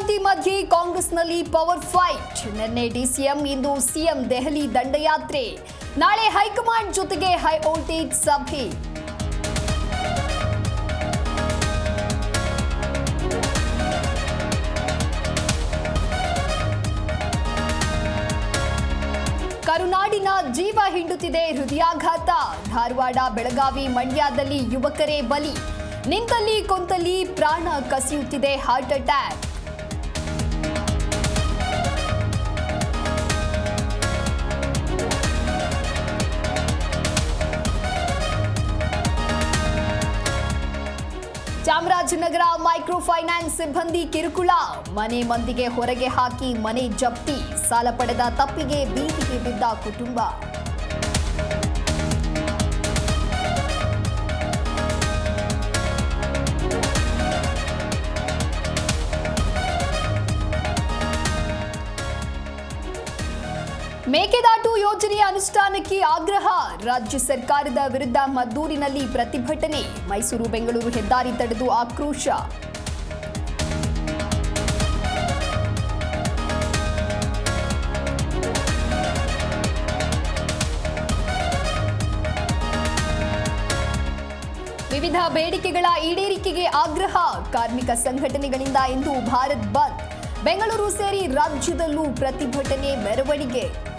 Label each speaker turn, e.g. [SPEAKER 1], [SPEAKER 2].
[SPEAKER 1] ಶಾಂತಿ ಮಧ್ಯೆ ಕಾಂಗ್ರೆಸ್ನಲ್ಲಿ power fight. ನಿನ್ನೆ ಡಿಸಿಎಂ, ಇಂದು ಸಿಎಂ ದೆಹಲಿ ದಂಡಯಾತ್ರೆ. ನಾಳೆ ಹೈಕಮಾಂಡ್ ಜೊತೆಗೆ ಹೈ ವೋಲ್ಟೇಜ್ ಸಭೆ. ಕರುನಾಡಿನ ಜೀವ ಹಿಂಡುತ್ತಿದೆ ಹೃದಯಾಘಾತ. ಧಾರವಾಡ, ಬೆಳಗಾವಿ, ಮಂಡ್ಯದಲ್ಲಿ ಯುವಕರೇ ಬಲಿ. ನಿಂತಲ್ಲಿ ಕೊಂತಲ್ಲಿ ಪ್ರಾಣ ಕಸಿಯುತ್ತಿದೆ heart attack. Chamarajanagar micro finance ಸಿಬ್ಬಂದಿ ಕಿರುಕುಳ. ಮನೆ ಮಂದಿಗೆ ಹೊರಗೆ ಹಾಕಿ ಮನೆ ಜಪ್ತಿ. ಸಾಲ ಪಡೆದ ತಪ್ಪಿಗೆ ಬೀದಿಗೆ ಬಿದ್ದ ಕುಟುಂಬ. ಮೇಕೆದಾಟು ಯೋಜನೆಯ ಅನುಷ್ಠಾನಕ್ಕೆ ಆಗ್ರಹ. ರಾಜ್ಯ ಸರ್ಕಾರದ ವಿರುದ್ಧ ಮದ್ದೂರಿನಲ್ಲಿ ಪ್ರತಿಭಟನೆ. ಮೈಸೂರು ಬೆಂಗಳೂರು ಹೆದ್ದಾರಿ ತಡೆದು ಆಕ್ರೋಶ. ವಿವಿಧ ಬೇಡಿಕೆಗಳ ಈಡೇರಿಕೆಗೆ ಆಗ್ರಹ. ಕಾರ್ಮಿಕ ಸಂಘಟನೆಗಳಿಂದ ಇಂದು ಭಾರತ್ ಬಂದ್. ಬೆಂಗಳೂರು ಸೇರಿ ರಾಜ್ಯದಲ್ಲೂ ಪ್ರತಿಭಟನೆ, ಮೆರವಣಿಗೆ.